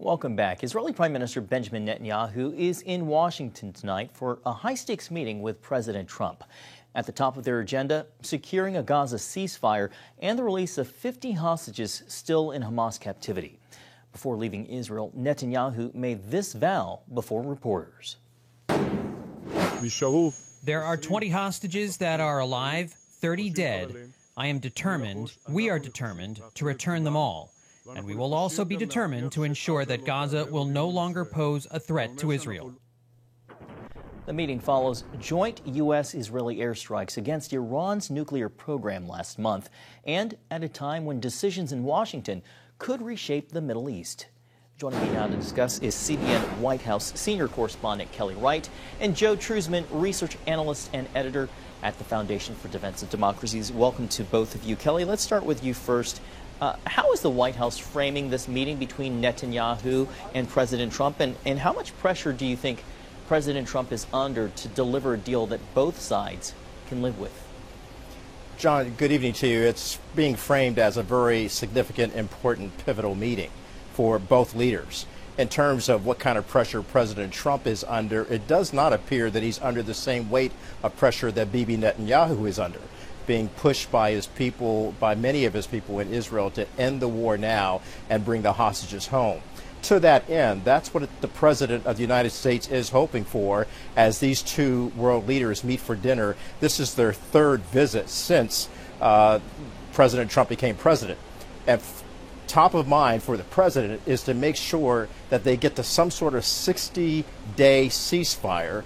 Welcome back. Israeli Prime Minister Benjamin Netanyahu is in Washington tonight for a high-stakes meeting with President Trump. At the top of their agenda, securing a Gaza ceasefire and the release of 50 hostages still in Hamas captivity. Before leaving Israel, Netanyahu made this vow before reporters. There are 20 hostages that are alive, 30 dead. I am determined, we are determined, to return them all. And we will also be determined to ensure that Gaza will no longer pose a threat to Israel. The meeting follows joint U.S.-Israeli airstrikes against Iran's nuclear program last month, and at a time when decisions in Washington could reshape the Middle East. Joining me now to discuss is CBN White House senior correspondent Kelly Wright and Joe Truzman, research analyst and editor at the Foundation for Defense of Democracies. Welcome to both of you. Kelly, let's start with you first. How is the White House framing this meeting between Netanyahu and President Trump, and how much pressure do you think President Trump is under to deliver a deal that both sides can live with? John, good evening to you. It's being framed as a very significant, important, pivotal meeting for both leaders. In terms of what kind of pressure President Trump is under, it does not appear that he's under the same weight of pressure that Bibi Netanyahu is under, being pushed by his people, by many of his people in Israel, to end the war now and bring the hostages home. To that end, that's what the President of the United States is hoping for as these two world leaders meet for dinner. This is their third visit since President Trump became president. And top of mind for the president is to make sure that they get to some sort of 60-day ceasefire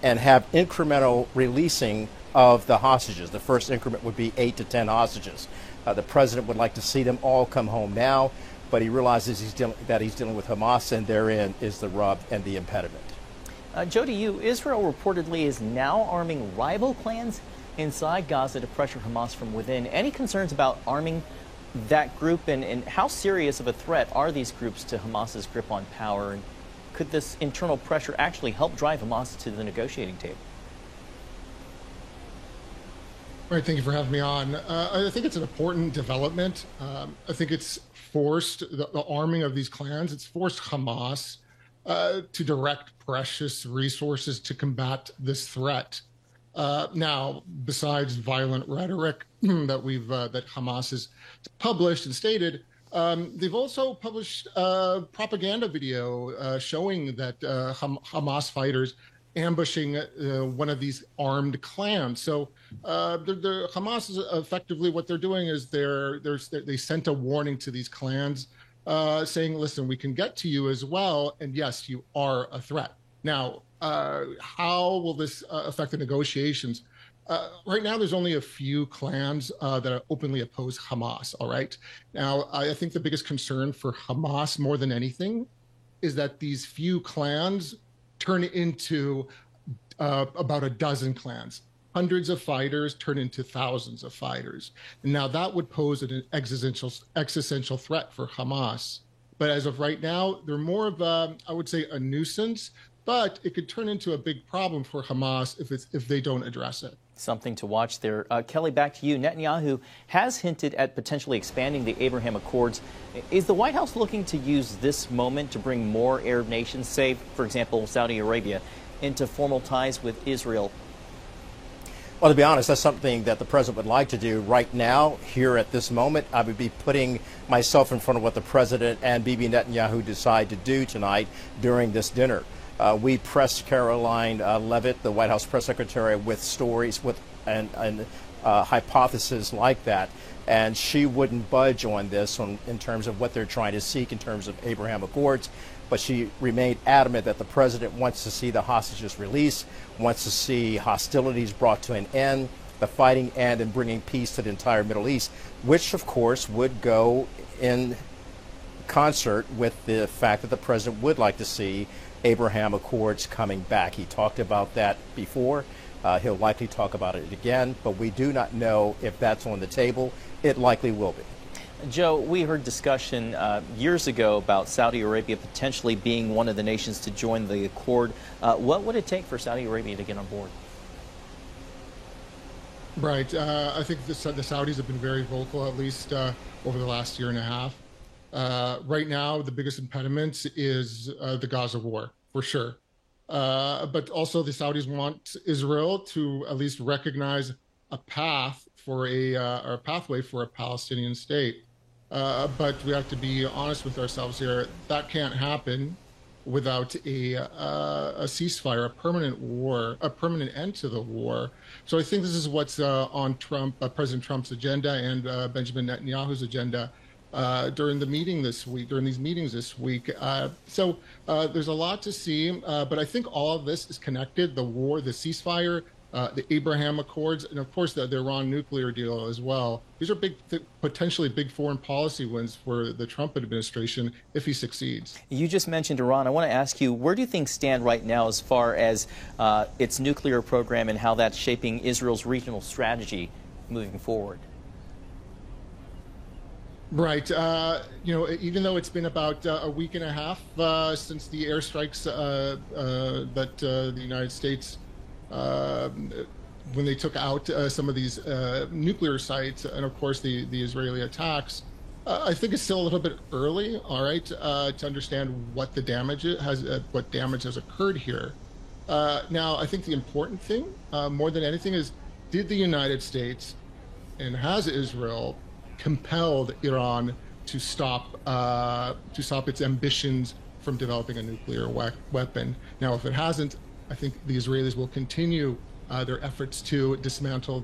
and have incremental releasing of the hostages. The first increment would be 8 to 10 hostages. The president would like to see them all come home now, but he realizes that he's dealing with Hamas, and therein is the rub and the impediment. Joe, to you, Israel reportedly is now arming rival clans inside Gaza to pressure Hamas from within. Any concerns about arming that group, and how serious of a threat are these groups to Hamas's grip on power? And could this internal pressure actually help drive Hamas to the negotiating table? All right, thank you for having me on. I think it's an important development. I think it's forced the arming of these clans. It's forced Hamas to direct precious resources to combat this threat. Now, besides violent rhetoric that Hamas has published and stated, they've also published a propaganda video showing that Hamas fighters ambushing one of these armed clans. So the Hamas is effectively, what they're doing is they sent a warning to these clans saying, listen, we can get to you as well, and yes, you are a threat. Now, how will this affect the negotiations? Right now, there's only a few clans that openly oppose Hamas, all right? Now, I think the biggest concern for Hamas, more than anything, is that these few clans turn into about a dozen clans. Hundreds of fighters turn into thousands of fighters. And now that would pose an existential threat for Hamas. But as of right now, they're more of a, I would say, a nuisance, but it could turn into a big problem for Hamas if they don't address it. Something to watch there. Kelly, back to you. Netanyahu has hinted at potentially expanding the Abraham Accords. Is the White House looking to use this moment to bring more Arab nations, say, for example, Saudi Arabia, into formal ties with Israel? Well, to be honest, that's something that the president would like to do right now, here at this moment. I would be putting myself in front of what the president and Bibi Netanyahu decide to do tonight during this dinner. We pressed Caroline Leavitt, the White House press secretary, with stories and hypotheses like that, and she wouldn't budge on this in terms of what they're trying to seek in terms of Abraham Accords. But she remained adamant that the president wants to see the hostages released, wants to see hostilities brought to an end, the fighting end, and bringing peace to the entire Middle East, which, of course, would go in concert with the fact that the president would like to see Abraham Accords coming back. He talked about that before. He'll likely talk about it again, but we do not know if that's on the table. It likely will be. Joe, we heard discussion years ago about Saudi Arabia potentially being one of the nations to join the accord. What would it take for Saudi Arabia to get on board? Right. I think the Saudis have been very vocal, at least over the last year and a half. Right now, the biggest impediment is the Gaza war, for sure. But also the Saudis want Israel to at least recognize a path for or a pathway for a Palestinian state. But we have to be honest with ourselves here. That can't happen without a ceasefire, a permanent war, a permanent end to the war. So I think this is what's on President Trump's agenda and Benjamin Netanyahu's agenda during these meetings this week. So there's a lot to see, but I think all of this is connected: the war, the ceasefire, the Abraham Accords, and of course the Iran nuclear deal as well. These are potentially big foreign policy wins for the Trump administration if he succeeds. You just mentioned Iran. I want to ask you, where do things stand right now as far as its nuclear program and how that's shaping Israel's regional strategy moving forward? Right. Even though it's been about a week and a half since the airstrikes that the United States, when they took out some of these nuclear sites, and of course the Israeli attacks, I think it's still a little bit early, all right, to understand what the damage what damage has occurred here. Now, I think the important thing, more than anything, is did the United States and has Israel compelled Iran to stop its ambitions from developing a nuclear weapon. Now, if it hasn't, I think the Israelis will continue their efforts to dismantle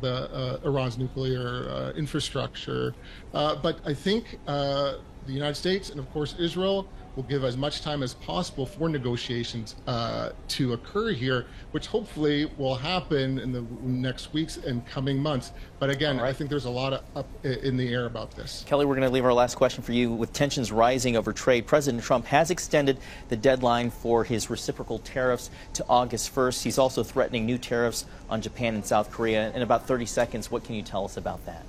Iran's nuclear infrastructure. But I think the United States and, of course, Israel will give as much time as possible for negotiations to occur here, which hopefully will happen in the next weeks and coming months. But again, I think there's a lot up in the air about this. Kelly, we're going to leave our last question for you. With tensions rising over trade, President Trump has extended the deadline for his reciprocal tariffs to August 1st. He's also threatening new tariffs on Japan and South Korea. In about 30 seconds, what can you tell us about that?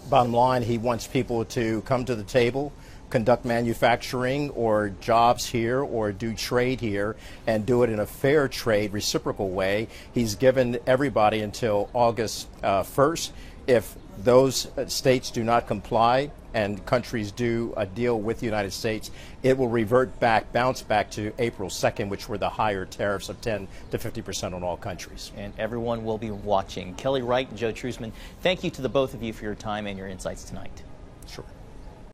Bottom line, he wants people to come to the table, conduct manufacturing or jobs here or do trade here and do it in a fair trade, reciprocal way. He's given everybody until August 1st. If those states do not comply and countries do a deal with the United States, it will bounce back to April 2nd, which were the higher tariffs of 10 to 50% on all countries. And everyone will be watching. Kelly Wright and Joe Truzman, thank you to the both of you for your time and your insights tonight. Sure.